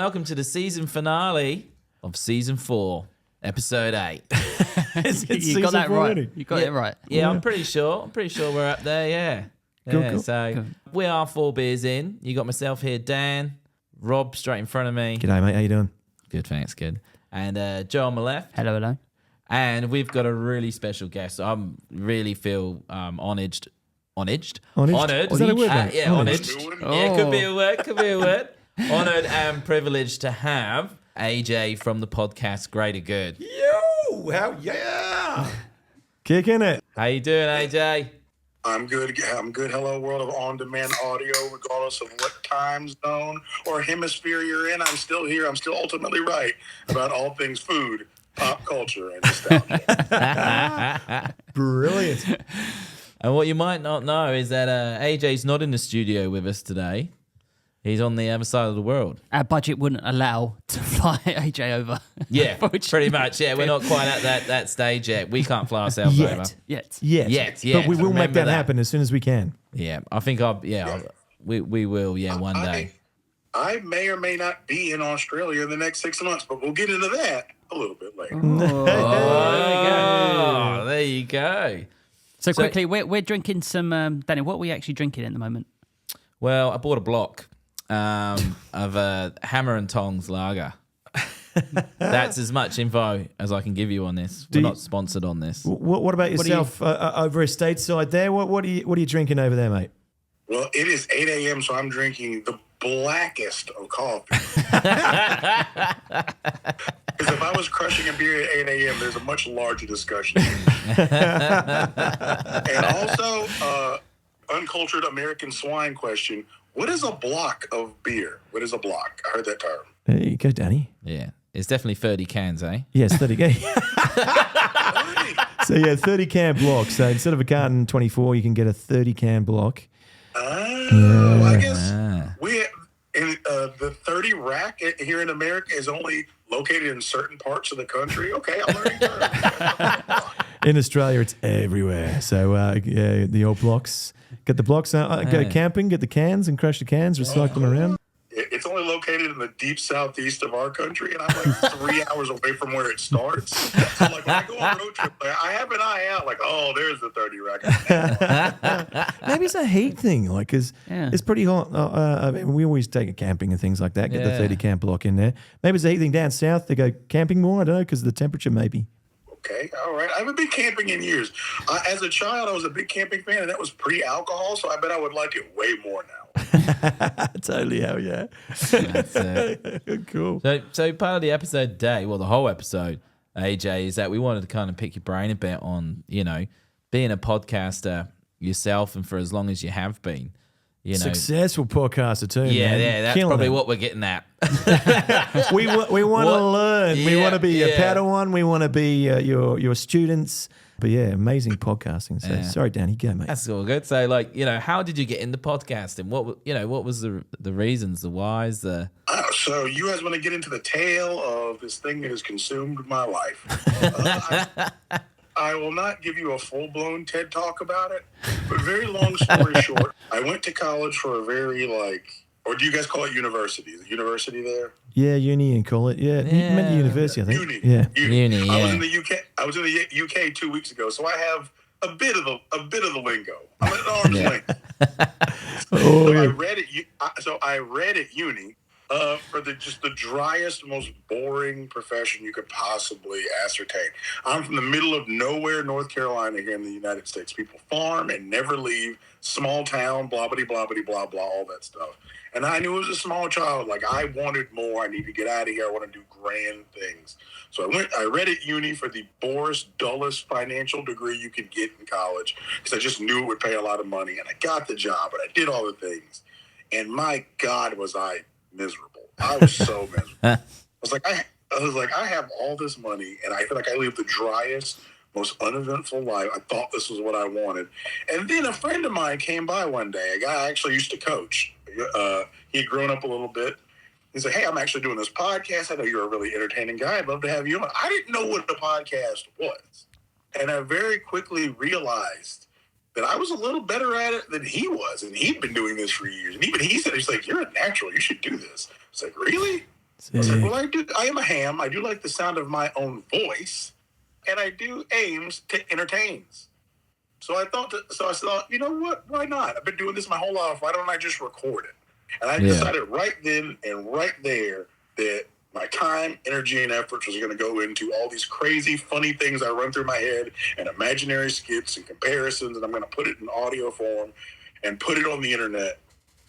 welcome to the season finale of season 4, episode 8. You got that right. You got it right. Yeah, I'm pretty sure we're up there, yeah. Cool. So we are 4 beers in. You got myself here, Dan, Rob straight in front of me. G'day, mate. How you doing? Good, thanks, good. And Joe on my left. Hello. And we've got a really special guest. I really feel honoured. Is that a word, mate? Yeah, honoured. Oh. Yeah, could be a word. Honoured and privileged to have AJ from the podcast Greater Good. Yo, yeah. Kicking it. How you doing, AJ? I'm good. Hello, world of on-demand audio, regardless of what time zone or hemisphere you're in. I'm still here. I'm still ultimately right about all things food, pop culture, and nostalgia. Brilliant. And what you might not know is that AJ's not in the studio with us today. He's on the other side of the world. Our budget wouldn't allow to fly AJ over. Yeah, pretty much. Yeah, we're not quite at that stage yet. We can't fly ourselves over. Yet. Yet. But we will make that happen as soon as we can. Yeah, I think we will, one day. I may or may not be in Australia in the next 6 months, but we'll get into that a little bit later. Oh, there you go. So quickly, we're drinking some... Danny, what are we actually drinking at the moment? Well, I bought a block of a Hammer and Tongs lager. That's as much info as I can give you on this. We're not sponsored on this. What about yourself over stateside there? What are you drinking over there, mate? Well, it is 8 a.m., so I'm drinking the blackest of coffee. Because if I was crushing a beer at 8 a.m., there's a much larger discussion. And also, uncultured American swine question, what is a block of beer? What is a block? I heard that term. There you go, Danny. Yeah, it's definitely 30 cans, eh? Yes, 30 cans. So, 30 can block. So instead of a carton 24, you can get a 30 can block. Well, I guess the 30 rack here in America is only located in certain parts of the country. Okay, I'm learning terms. In Australia, it's everywhere. So, the old blocks. Get the blocks out, go camping, get the cans and crush the cans, recycle them around. It's only located in the deep southeast of our country, and I'm like 3 hours away from where it starts. So like when I go on a road trip, I have an eye out, like, oh, there's the 30 rack. Maybe it's a heat thing, like, because it's pretty hot. I mean, we always take it camping and things like that, get the 30 camp block in there. Maybe it's a heat thing down south, they go camping more, I don't know, because of the temperature maybe. Okay, all right. I haven't been camping in years. As a child, I was a big camping fan, and that was pre-alcohol, so I bet I would like it way more now. Totally, hell yeah. That's it. Cool. So part of the episode today, well, the whole episode, AJ, is that we wanted to kind of pick your brain a bit on, being a podcaster yourself and for as long as you have been. Successful podcaster too. Yeah, that's Killing probably it. what we're getting at. we want to learn. Yeah, we want to be your Padawan. We want to be your students. But yeah, amazing podcasting. So sorry, Danny, go, mate. That's all good. So how did you get into podcasting? What was the reasons, the whys, the... So you guys want to get into the tale of this thing that has consumed my life. I will not give you a full-blown TED Talk about it, but very long story short, I went to college for a very, or do you guys call it university? Is it university there? Yeah, uni and call it. Yeah, you meant university, I think. Uni. Yeah. Uni, yeah. I was in the UK 2 weeks ago, so I have a bit of the lingo. I'm an arm's length. I read at uni for the driest, most boring profession you could possibly ascertain. I'm from the middle of nowhere, North Carolina, here in the United States. People farm and never leave. Small town, blah, blah, blah, blah, blah, blah, all that stuff. And I knew as a small child, I wanted more. I need to get out of here. I want to do grand things. So I read at uni for the borest, dullest financial degree you could get in college because I just knew it would pay a lot of money. And I got the job, and I did all the things. And my God, was I miserable. I was so miserable. I was like, I have all this money, and I feel like I live the driest, most uneventful life. I thought this was what I wanted. And then a friend of mine came by one day, a guy I actually used to coach. He had grown up a little bit. He's like, hey, I'm actually doing this podcast. I know you're a really entertaining guy. I'd love to have you on. I didn't know what a podcast was. And I very quickly realized that I was a little better at it than he was. And he'd been doing this for years. And even he said, he's like, you're a natural. You should do this. It's like, really? I said, well, I am a ham. I do like the sound of my own voice, and I do aims to entertains. So I thought, you know what? Why not? I've been doing this my whole life. Why don't I just record it? And I decided right then and right there that my time, energy, and efforts was going to go into all these crazy, funny things I run through my head and imaginary skits and comparisons, and I'm going to put it in audio form and put it on the internet.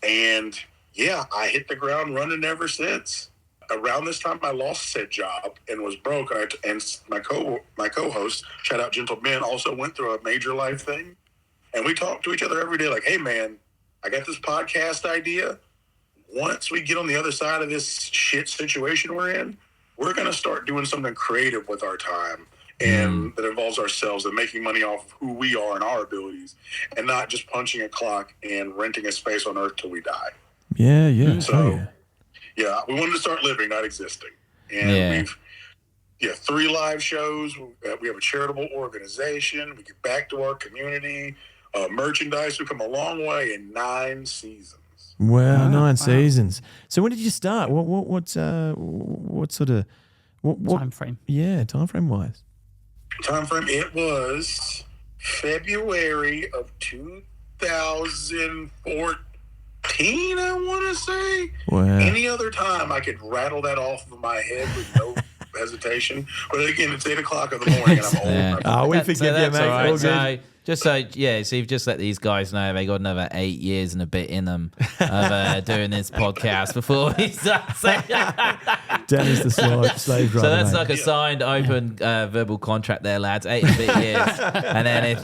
And yeah, I hit the ground running ever since. Around this time, I lost said job and was broke. And my co-host, shout out Gentle Ben, also went through a major life thing. And we talk to each other every day like, hey, man, I got this podcast idea. Once we get on the other side of this shit situation we're in, we're going to start doing something creative with our time and that involves ourselves and making money off of who we are and our abilities and not just punching a clock and renting a space on earth till we die. Yeah. So, yeah, we wanted to start living, not existing. And we've 3 live shows. We have a charitable organization. We get back to our community. Merchandise. We've come a long way in 9 seasons. Wow, 9 seasons. So when did you start? What sort of time frame? Yeah, time frame wise. Time frame. It was February of 2014. I want to say. Wow. Any other time I could rattle that off of my head with no hesitation. But again, it's 8:00 in the morning, and I'm old. Oh, we forgive you, mate. All All right. good. So you've just let these guys know they got another 8 years and a bit in them of doing this podcast before we start. Danny's the slave driver. So that's mate. like a signed, open verbal contract there, lads. 8 and a bit years, and then if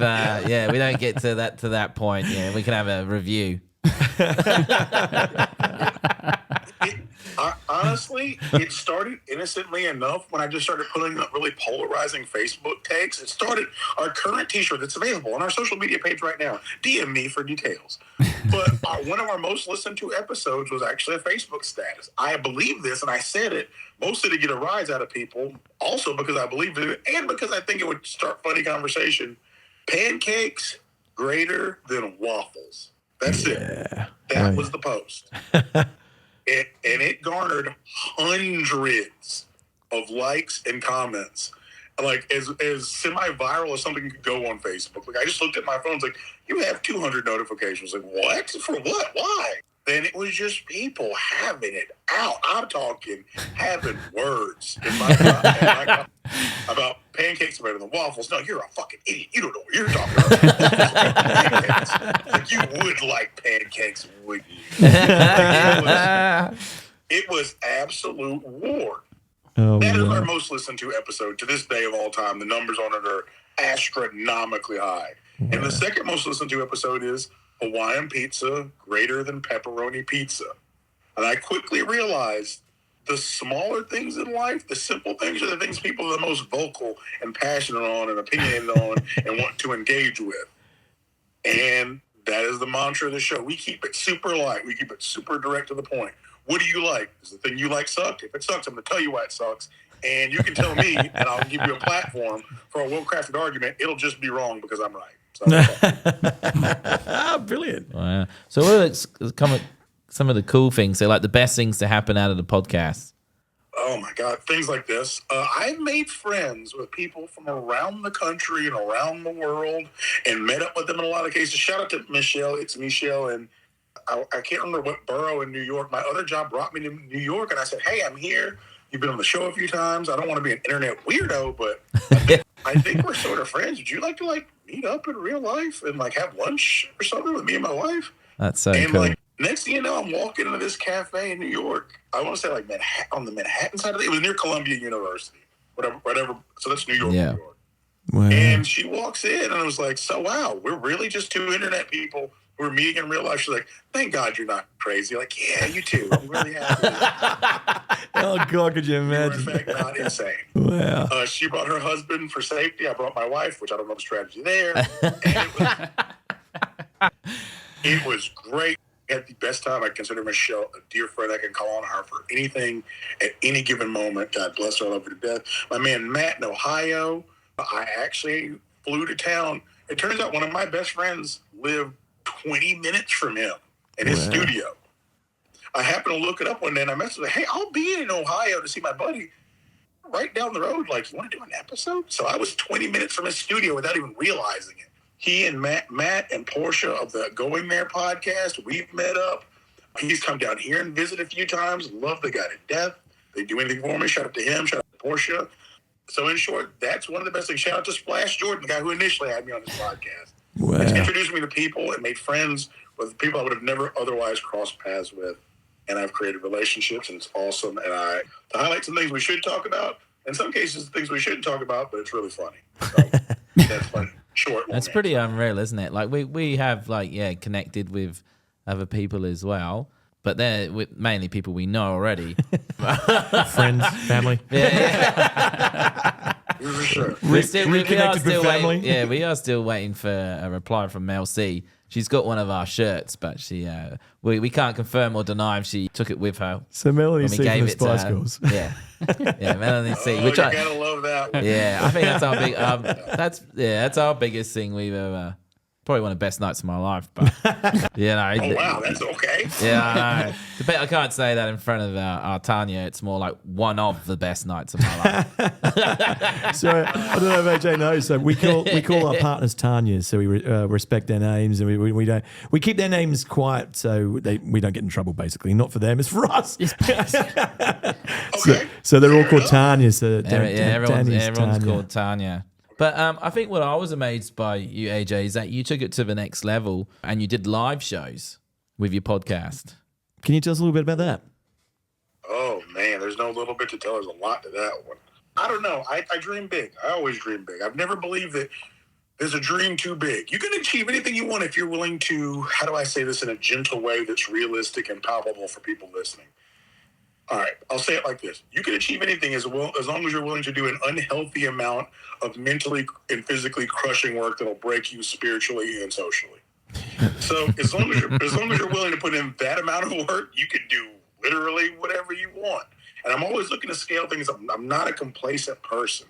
we don't get to that point, we can have a review. Honestly, it started innocently enough when I just started putting up really polarizing Facebook takes. It started our current t-shirt that's available on our social media page right now. DM me for details. But one of our most listened to episodes was actually a Facebook status. I believe this, and I said it mostly to get a rise out of people, also because I believed in it, and because I think it would start funny conversation. Pancakes greater than waffles. That's it. That was the post. And it garnered hundreds of likes and comments. Like, as semi-viral as something could go on Facebook. Like, I just looked at my phone, it's like, you have 200 notifications. Like, what? For what? Why? And it was just people having it out. I'm talking having words in my mouth about pancakes are better than waffles. No, you're a fucking idiot. You don't know what you're talking about. Like, you would like pancakes, wouldn't you? It was absolute war. That is our most listened to episode to this day of all time. The numbers on it are astronomically high. Wow. And the second most listened to episode is Hawaiian pizza greater than pepperoni pizza. And I quickly realized the smaller things in life, the simple things, are the things people are the most vocal and passionate on and opinionated on and want to engage with. And that is the mantra of the show. We keep it super light. We keep it super direct to the point. What do you like? Does the thing you like suck? If it sucks, I'm going to tell you why it sucks. And you can tell me, and I'll give you a platform for a well-crafted argument. It'll just be wrong because I'm right. So, brilliant. Wow. So what are some of the cool things? So like the best things to happen out of the podcast? Oh my God, things like this. I've made friends with people from around the country and around the world and met up with them in a lot of cases. Shout out to Michelle. It's Michelle. And I can't remember what borough in New York. My other job brought me to New York, and I said, hey, I'm here. You've been on the show a few times. I don't want to be an internet weirdo, but I think we're sort of friends. Would you like to meet up in real life and have lunch or something with me and my wife? That's so cool. Next thing you know, I'm walking into this cafe in New York. I want to say on the Manhattan side of it. It was near Columbia University, whatever. So that's New York, New York. Wow. And she walks in, and I was like, so wow, we're really just two internet people who are meeting in real life. She's like, thank God you're not crazy. Like, yeah, you too. I'm really happy. Oh, God, could you imagine? You were, in fact, not insane. Wow. She brought her husband for safety. I brought my wife, which I don't know the strategy there. And it was great. I had the best time. I consider Michelle a dear friend. I can call on her for anything at any given moment. God bless her. I love her to death. My man Matt in Ohio, I actually flew to town. It turns out one of my best friends lived 20 minutes from him in his studio. I happened to look it up one day and I messaged her, hey, I'll be in Ohio to see my buddy right down the road. Like, you want to do an episode? So I was 20 minutes from his studio without even realizing it. He and Matt and Portia of the Going There podcast, we've met up. He's come down here and visited a few times. Love the guy to death. They do anything for me. Shout out to him. Shout out to Portia. So in short, that's one of the best things. Shout out to Splash Jordan, the guy who initially had me on this podcast. Wow. It's introduced me to people and made friends with people I would have never otherwise crossed paths with. And I've created relationships, and it's awesome. And to highlight some things we should talk about, in some cases, things we shouldn't talk about, but it's really funny. So that's my short. That's pretty unreal, isn't it? Like we have connected with other people as well, but they're mainly people we know already. Friends, family. For sure. We are Reconnected still with family. waiting. Yeah, we are still waiting for a reply from Mel C. She's got one of our shirts, but we can't confirm or deny if she took it with her. So Melanie when we C from gave the it to Spice her. Girls. Yeah, Melanie C. You gotta love that one. Yeah, I think that's our big. That's our biggest thing we've ever. Probably one of the best nights of my life, but Oh wow, that's okay. Yeah, I know. I can't say that in front of our Tanya. It's more like one of the best nights of my life. So I don't know if AJ knows. So we call our partners Tanya, so we respect their names, and we keep their names quiet so we don't get in trouble. Basically, not for them, it's for us. Okay. So they're all called Tanya. So everyone's called Tanya. But I think what I was amazed by you, AJ, is that you took it to the next level and you did live shows with your podcast. Can you tell us a little bit about that? Oh man, there's no little bit to tell. There's a lot to that one. I don't know. I dream big. I always dream big. I've never believed that there's a dream too big. You can achieve anything you want if you're willing to, how do I say this in a gentle way that's realistic and palpable for people listening? All right, I'll say it like this. You can achieve anything as long as you're willing to do an unhealthy amount of mentally and physically crushing work that'll break you spiritually and socially. So as long as you're willing to put in that amount of work, you can do literally whatever you want. And I'm always looking to scale things up. I'm not a complacent person.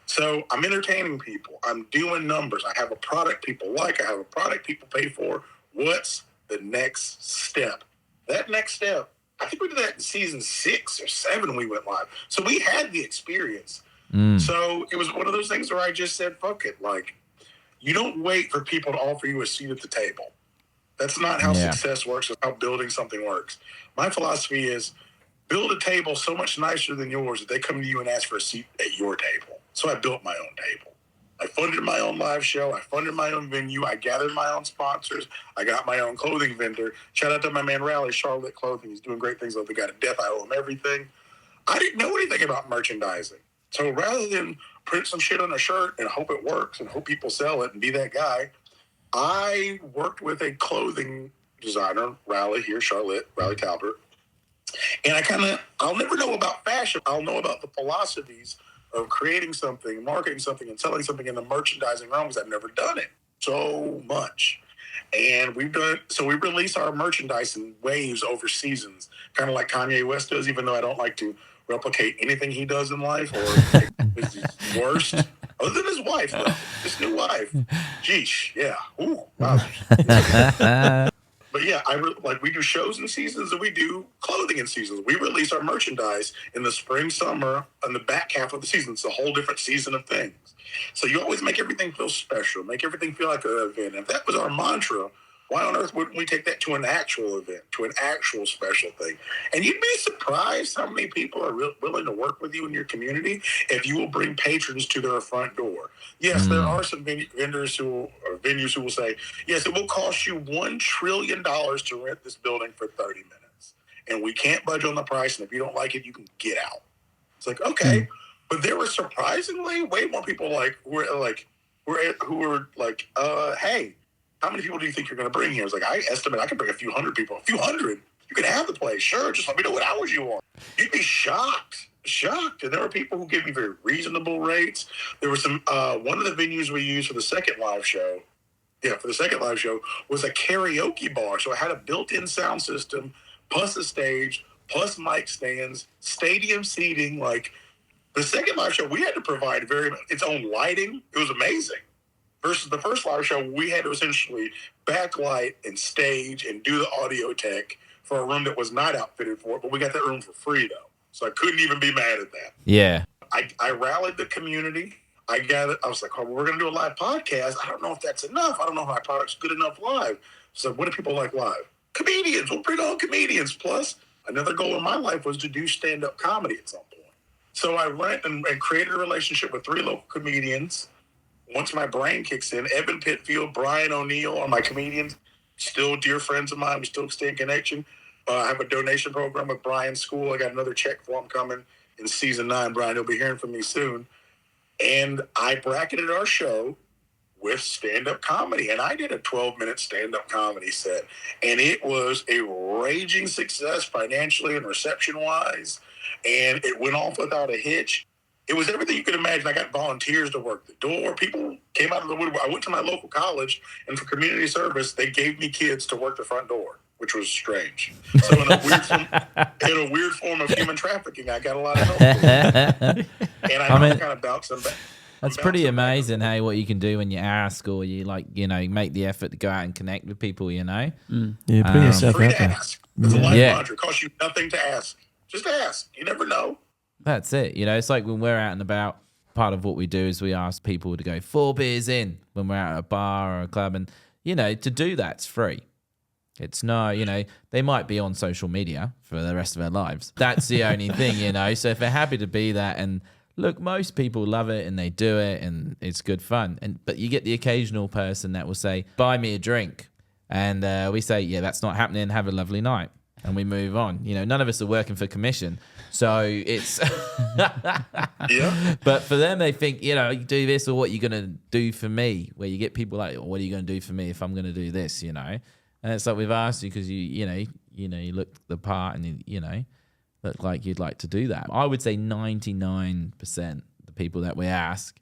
So I'm entertaining people. I'm doing numbers. I have a product people like. I have a product people pay for. What's the next step? That next step, I think we did that in season 6 or 7 we went live. So we had the experience. So it was one of those things where I just said, fuck it. Like, you don't wait for people to offer you a seat at the table. That's not how success works. It's how building something works. My philosophy is build a table so much nicer than yours that they come to you and ask for a seat at your table. So I built my own table. I funded my own live show. I funded my own venue. I gathered my own sponsors. I got my own clothing vendor. Shout out to my man Raleigh, Charlotte Clothing. He's doing great things. Love the guy to death. I owe him everything. I didn't know anything about merchandising. So rather than print some shit on a shirt and hope it works and hope people sell it and be that guy, I worked with a clothing designer, Raleigh here, Charlotte, Raleigh Talbert. And I'll never know about fashion. I'll know about the philosophies of creating something, marketing something, and selling something in the merchandising realm because I've never done it so much. And we release our merchandise in waves over seasons, kind of like Kanye West does, even though I don't like to replicate anything he does in life or it's his worst. Other than his wife, though. His new wife. Jeesh, yeah. Ooh, wow. But yeah, we do shows in seasons and we do clothing in seasons. We release our merchandise in the spring, summer, and the back half of the season. It's a whole different season of things. So you always make everything feel special, make everything feel like an event. If that was our mantra, why on earth wouldn't we take that to an actual event, to an actual special thing? And you'd be surprised how many people are willing to work with you in your community if you will bring patrons to their front door. Yes, there are some venues who will say, yes, it will cost you $1 trillion to rent this building for 30 minutes. And we can't budge on the price. And if you don't like it, you can get out. It's like, okay. But there were surprisingly way more people who were like, hey, how many people do you think you're going to bring here? It's like, I estimate I can bring a few hundred people. A few hundred? You can have the place. Sure, just let me know what hours you want. You'd be shocked. And there were people who gave me very reasonable rates. There was some, one of the venues we used for the second live show, was a karaoke bar. So it had a built-in sound system, plus a stage, plus mic stands, stadium seating. Like, the second live show, we had to provide its own lighting. It was amazing. Versus the first live show, we had to essentially backlight and stage and do the audio tech for a room that was not outfitted for it, but we got that room for free, though. So I couldn't even be mad at that. Yeah. I rallied the community. I was like, oh, we're going to do a live podcast. I don't know if that's enough. I don't know if my product's good enough live. So what do people like live? Comedians. We'll bring on comedians. Plus, another goal in my life was to do stand-up comedy at some point. So I went and created a relationship with 3 local comedians. Once my brain kicks in, Evan Pitfield, Brian O'Neill are my comedians. Still dear friends of mine. We still stay in connection. I have a donation program with Brian's school. I got another check for him coming in season 9. Brian, you'll be hearing from me soon. And I bracketed our show with stand-up comedy. And I did a 12-minute stand-up comedy set. And it was a raging success financially and reception-wise. And it went off without a hitch. It was everything you could imagine. I got volunteers to work the door. People came out of the woodwork. I went to my local college, and for community service, they gave me kids to work the front door, which was strange. So in a weird form of human trafficking, I got a lot of help. And I kind of bounced them back. That's pretty amazing, hey, what you can do when you ask or you make the effort to go out and connect with people, Yeah, putting yourself free out to there. ask. It's a life mantra. It costs you nothing to ask. Just ask. You never know. That's it. It's like when we're out and about, part of what we do is we ask people to go 4 beers in when we're out at a bar or a club. And, to do that's free. It's no, they might be on social media for the rest of their lives. That's the only thing, So if they're happy to be that, and look, most people love it and they do it and it's good fun. But you get the occasional person that will say, buy me a drink. And we say, yeah, that's not happening. Have a lovely night. And we move on. None of us are working for commission. So it's... Yeah. But for them, they think, you do this or what you're going to do for me, where you get people like, what are you going to do for me if I'm going to do this, And it's like we've asked you because you look the part and, look like you'd like to do that. I would say 99% the people that we ask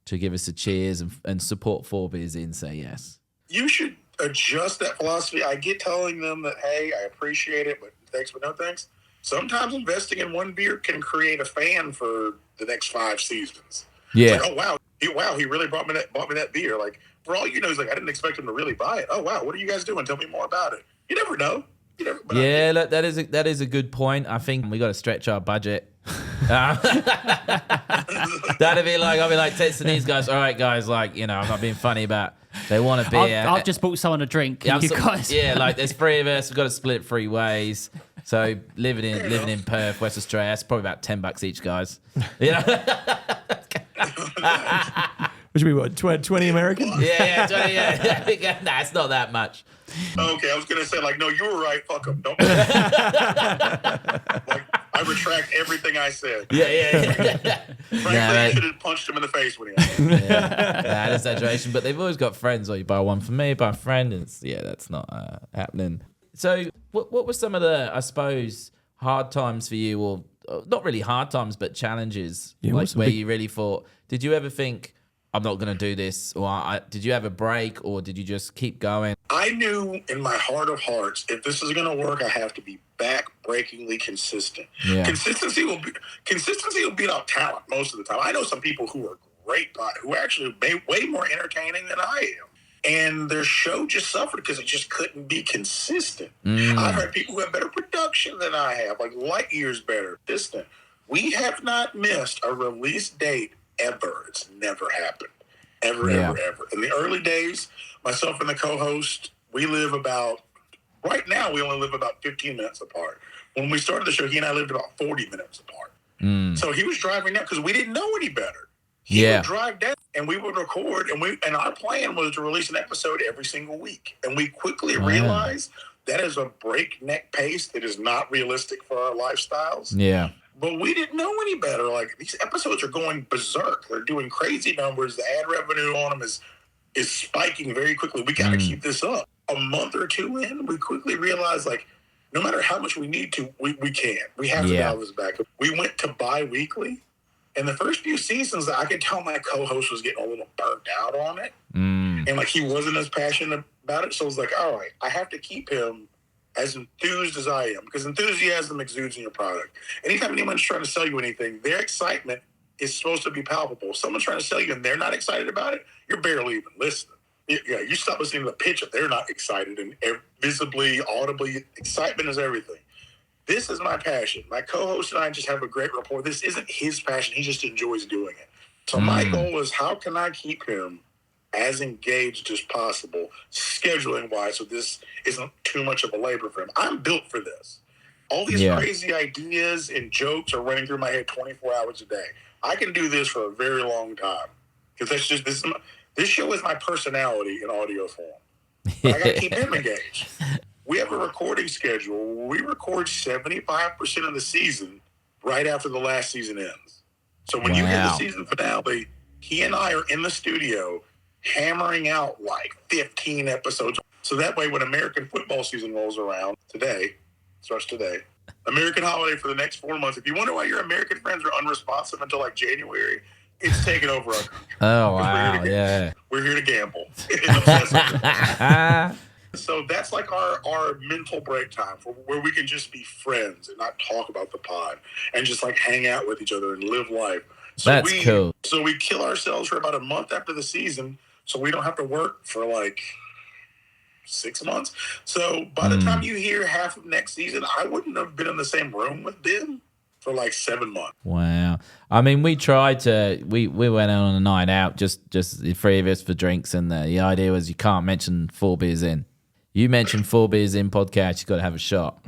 to give us a cheers and support 4Beerzin say yes. You should adjust that philosophy. I get telling them that, hey, I appreciate it, but thanks but no thanks. Sometimes investing in one beer can create a fan for the next 5 seasons. Yeah. It's like, oh wow, he really bought me that beer. Like, for all you know, he's like, I didn't expect him to really buy it. Oh wow, what are you guys doing? Tell me more about it. You never know. Yeah, look, that is a good point. I think we got to stretch our budget. I'll be like texting these guys. All right, guys, I'm not being funny, but they want a beer. I've just bought someone a drink. Yeah, you guys. Yeah, there's 3 of us. We've got to split 3 ways. So living in Perth, West Australia, that's probably about $10 each, guys. Which would be what, 20 American? Yeah, 20, yeah. Nah, it's not that much. Okay, I was gonna say no, you were right. Fuck them. Don't. I retract everything I said. Yeah. Frankly, you should have punched him in the face when he. That exaggeration, but they've always got friends. Or you buy one for me, buy a friend. That's not happening. So, what were some of the, I suppose, hard times for you, or not really hard times, but challenges, where you really thought? Did you ever think, I'm not going to do this, or did you have a break, or did you just keep going? I knew in my heart of hearts, if this is going to work, I have to be back-breakingly consistent. Yeah. Consistency will beat out talent most of the time. I know some people who are great, who are actually way more entertaining than I am. And their show just suffered because it just couldn't be consistent. I've heard people who have better production than I have, like light years better. We have not missed a release date ever. It's never happened. Ever. In the early days, myself and the co-host, right now we only live about 15 minutes apart. When we started the show, he and I lived about 40 minutes apart. So he was driving down because we didn't know any better. He would drive down and we would record, and our plan was to release an episode every single week. And we quickly realized that is a breakneck pace that is not realistic for our lifestyles. Yeah. But we didn't know any better. Like, these episodes are going berserk. They're doing crazy numbers. The ad revenue on them is spiking very quickly. We got to keep this up. A month or 2 in, we quickly realized, no matter how much we need to, we can't. We have to dial this back. We went to bi-weekly. And the first few seasons, I could tell my co-host was getting a little burnt out on it. And, he wasn't as passionate about it. So I was like, all right, I have to keep him as enthused as I am, because enthusiasm exudes in your product. Anytime anyone's trying to sell you anything, their excitement is supposed to be palpable. If someone's trying to sell you and they're not excited about it, you're barely even listening. Yeah, you stop listening to the pitch if they're not excited, and visibly, audibly, excitement is everything. This is my passion. My co-host and I just have a great rapport. This isn't his passion. He just enjoys doing it. So my goal is, how can I keep him as engaged as possible, scheduling-wise, so this isn't too much of a labor for him. I'm built for this. All these crazy ideas and jokes are running through my head 24 hours a day. I can do this for a very long time. Because that's just, this show is my personality in audio form. But I got to keep him engaged. We have a recording schedule. We record 75% of the season right after the last season ends. So when you hear the season finale, he and I are in the studio hammering out like 15 episodes. So that way, when American football season rolls around starts today, American holiday for the next 4 months. If you wonder why your American friends are unresponsive until like January, it's taking over our country. Oh, wow. We're here to gamble. So that's like our mental break time where we can just be friends and not talk about the pod and just like hang out with each other and live life. So that's cool. So we kill ourselves for about a month after the season so we don't have to work for like 6 months. So by the time you hear half of next season, I wouldn't have been in the same room with Ben for like 7 months. Wow. I mean, we tried to, we went on a night out, just the three of us for drinks, and the idea was you can't mention 4Beerzin. You mentioned 4Beerzin podcast, you got to have a shot.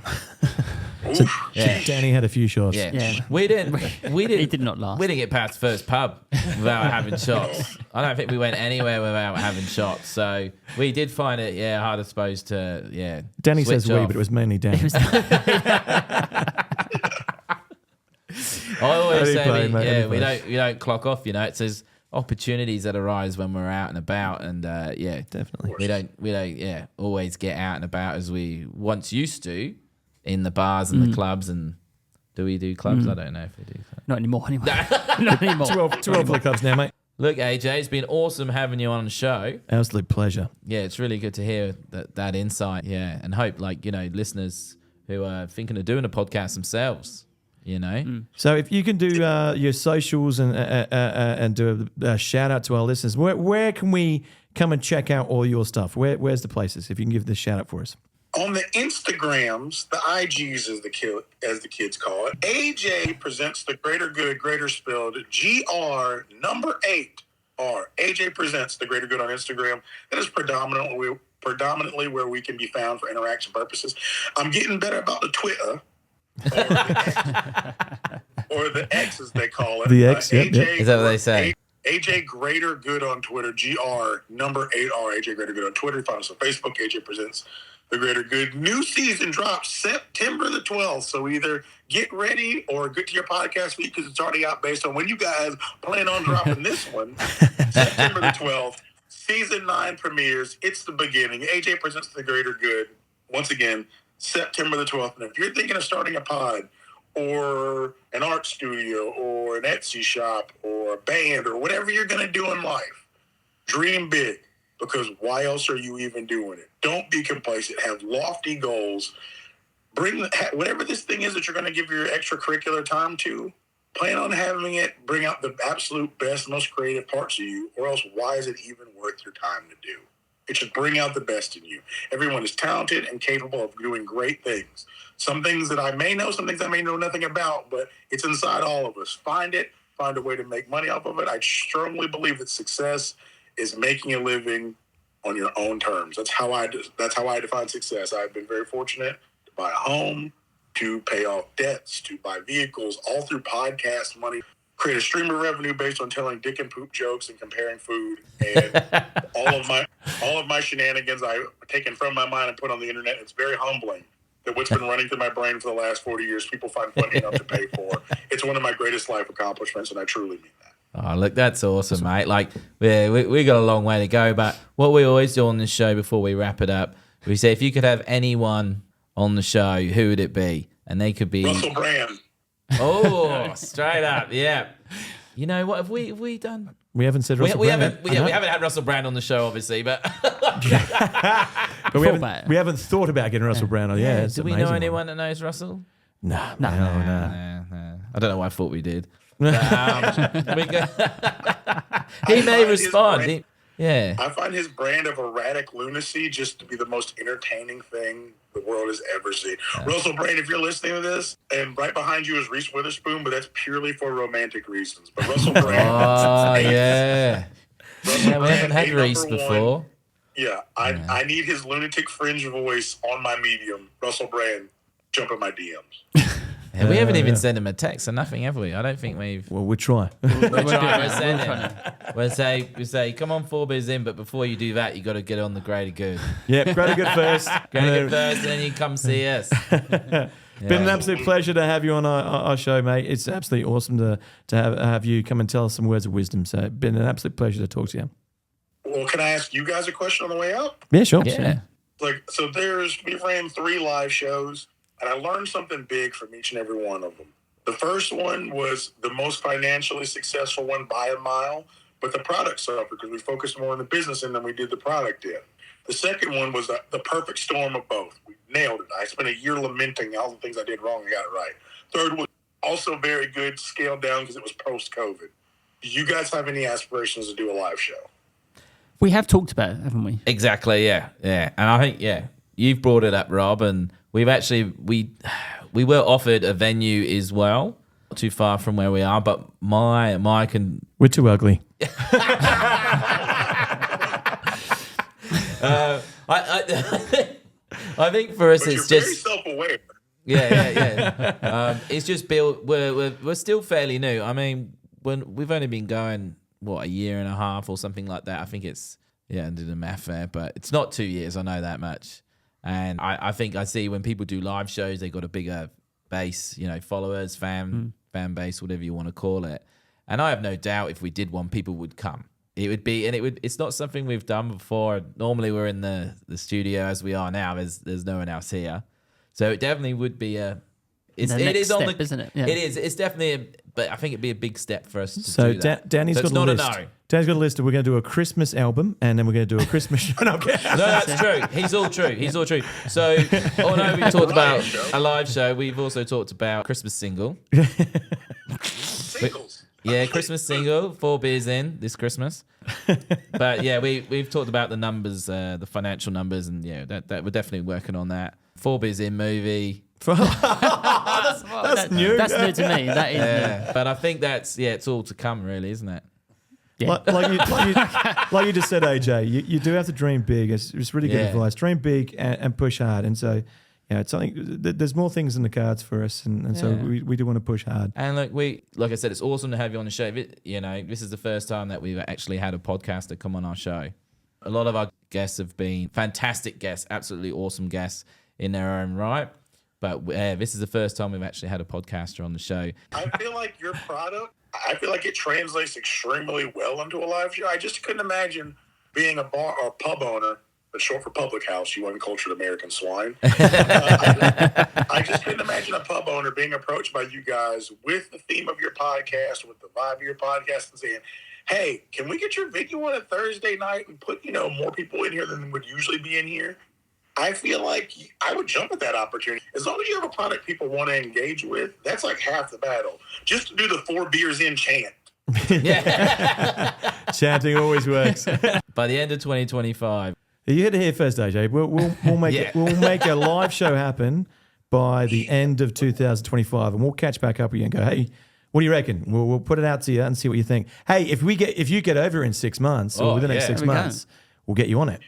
So Danny had a few shots. Yeah. We didn't. He did not last. We didn't get past the first pub without having shots. I don't think we went anywhere without having shots. So we did find it, hard, I suppose, to, Danny says switch we, off. but it was mainly Danny. I always say, we we don't clock off. It says opportunities that arise when we're out and about, and Definitely. we don't always get out and about as we once used to in the bars and the clubs. And do we do clubs? I don't know if we do clubs. Not anymore, anyway. Not anymore. Too old for the clubs now, mate. Look, AJ, it's been awesome having you on the show. Absolute pleasure. Yeah, it's really good to hear that insight. Yeah, and hope listeners who are thinking of doing a podcast themselves. So if you can do your socials and do a shout out to our listeners, where can we come and check out all your stuff? Where's the places? If you can give the shout out for us. On the Instagrams, the IGs as the kids call it, AJ presents the greater good, greater spelled GR number 8 R. AJ presents the greater good on Instagram. That is predominantly where we can be found for interaction purposes. I'm getting better about the Twitter. Or the X, as they call it. The X, AJ, Is that what they say? AJ Greater Good on Twitter, GR number 8R, AJ Greater Good on Twitter. Find us on Facebook, AJ Presents the Greater Good. New season drops September the 12th, so either get ready or get to your podcast feed because it's already out based on when you guys plan on dropping this one. September the 12th, season 9 premieres. It's the beginning. AJ Presents the Greater Good. Once again, September the 12th. And if you're thinking of starting a pod or an art studio or an Etsy shop or a band or whatever you're going to do in life, dream big, because why else are you even doing it? Don't be complacent. Have lofty goals. Whatever this thing is that you're going to give your extracurricular time to, plan on having it bring out the absolute best, most creative parts of you, or else why is it even worth your time to do? It should bring out the best in you. Everyone is talented and capable of doing great things. Some things that I may know, some things I may know nothing about, but it's inside all of us. Find it, find a way to make money off of it. I strongly believe that success is making a living on your own terms. That's how I define success. I've been very fortunate to buy a home, to pay off debts, to buy vehicles, all through podcast money. Create a stream of revenue based on telling dick and poop jokes and comparing food, and all of my shenanigans I've taken from my mind and put on the internet. It's very humbling that what's been running through my brain for the last 40 years, people find funny enough to pay for. It's one of my greatest life accomplishments, and I truly mean that. Oh, look, that's awesome, mate. Like, we got a long way to go, but what we always do on this show before we wrap it up, we say if you could have anyone on the show, who would it be? And they could be Russell Brand. Oh, straight up, yeah. You know what have we done? We haven't said Russell Brand. We haven't had Russell Brand on the show, obviously, but we haven't thought about getting Russell Brand on. Yeah, do we know anyone that knows Russell? No. I don't know why I thought we did. But, he may respond. Yeah. I find his brand of erratic lunacy just to be the most entertaining thing the world has ever seen. Russell Brand, if you're listening to this, and right behind you is Reese Witherspoon, but that's purely for romantic reasons. But Russell Brand. Oh, yeah. Russell Yeah, we haven't had Brand, Reese number before. one. Yeah, I need his lunatic fringe voice on my medium. Russell Brand, jump in my DMs. Yeah, we haven't even sent him a text or nothing, have we? I don't think we've. Well, we'll try. We'll say, come on, 4Beerzin, but before you do that, you got to get on the Greater Good. Yeah, Greater Good first. Greater Good first, and then you come see us. Been an absolute pleasure to have you on our show, mate. It's absolutely awesome to have you come and tell us some words of wisdom. So it's been an absolute pleasure to talk to you. Well, can I ask you guys a question on the way out? Yeah, sure. Yeah. We ran 3 live shows, and I learned something big from each and every one of them. The first one was the most financially successful one by a mile, but the product suffered because we focused more on the business end than we did the product in. The second one was the perfect storm of both. We nailed it. I spent a year lamenting all the things I did wrong and got it right. Third was also very good, scaled down because it was post-COVID. Do you guys have any aspirations to do a live show? We have talked about it, haven't we? Exactly, yeah. And I think, you've brought it up, Rob, and we've actually, we were offered a venue as well, not too far from where we are, but Mike and... We're too ugly. I think for us, But it's you're just... very self-aware. Yeah. It's just built. We're still fairly new. I mean, we've only been going a year and a half or something like that. I think it's I did the math there, but it's not 2 years. I know that much. And I think I see when people do live shows, they got a bigger base, followers, fan base, whatever you want to call it. And I have no doubt if we did one, people would come. It's not something we've done before. Normally we're in the studio as we are now. There's no one else here. So it definitely would be it is on the, isn't it? Yeah. It is. It's definitely but I think it'd be a big step for us to So do that. Danny's So got it's a not list. a no. Danny's got a list of we're going to do a Christmas album and then we're going to do a Christmas show. No, that's true. He's all true. So, although we talked about a live show, we've also talked about Christmas single. Singles. Yeah, Christmas single, 4Beerzin this Christmas. But yeah, we've talked about the numbers, the financial numbers, and that we're definitely working on that. 4Beerzin movie. that's new. That's new to me. That is new. But I think it's all to come, really, isn't it? Yeah. Like you just said, AJ, you do have to dream big. It's really good advice. Dream big and push hard. And so, it's something. There's more things in the cards for us, and so we do want to push hard. And like I said, it's awesome to have you on the show. This is the first time that we've actually had a podcaster come on our show. A lot of our guests have been fantastic guests, absolutely awesome guests in their own right. But this is the first time we've actually had a podcaster on the show. I feel like your product, it translates extremely well into a live show. I just couldn't imagine being a bar or pub owner, that's short for public house, you uncultured American swine. I just couldn't imagine a pub owner being approached by you guys with the theme of your podcast, with the vibe of your podcast, and saying, hey, can we get your video on a Thursday night and put, more people in here than would usually be in here? I feel like I would jump at that opportunity. As long as you have a product people want to engage with, that's like half the battle. Just to do the 4Beerzin chant. Chanting always works. By the end of 2025. You heard it here first, AJ. We'll make we'll make a live show happen by the end of 2025, and we'll catch back up with you and go, hey, what do you reckon? We'll put it out to you and see what you think. Hey, if you get over in 6 months or within the next 6 months, we'll get you on it.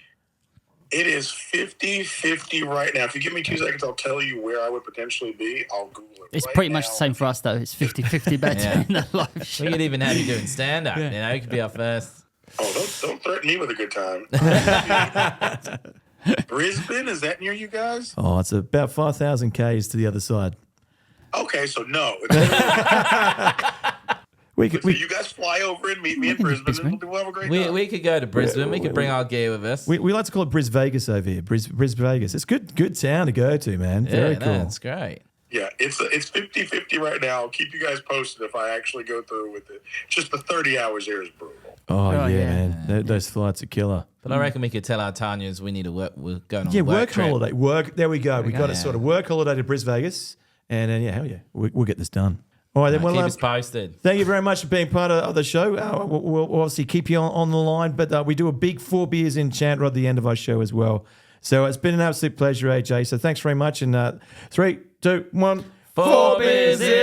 It is 50-50 right now. If you give me 2 seconds, I'll tell you where I would potentially be. I'll Google it. It's pretty much the same for us, though. It's 50-50 better in a live show. We could even have you doing stand-up. It could be our first. Oh, don't threaten me with a good time. Brisbane, is that near you guys? Oh, it's about 5,000 Ks to the other side. Okay, so no. You guys fly over and meet me in Brisbane, and we'll have a great time. We could go to Brisbane. We could bring our gear with us. We like to call it Bris Vegas over here. Bris Vegas. It's good town to go to, man. Very cool. That's great. Yeah, it's 50-50 right now. I'll keep you guys posted if I actually go through with it. Just the 30 hours there is brutal. Oh yeah, man. Those flights are killer. But I reckon we could tell our Tanyas we need to work. We're going on a work trip. holiday. There we go. We've got a sort of work holiday to Bris Vegas. And then, hell yeah, we'll get this done. All right, then. Keep us posted. Thank you very much for being part of the show. We'll obviously keep you on the line, but we do a big 4 beers in chant at the end of our show as well. So it's been an absolute pleasure, AJ. So thanks very much. And 3, 2, 1. 4 beers in.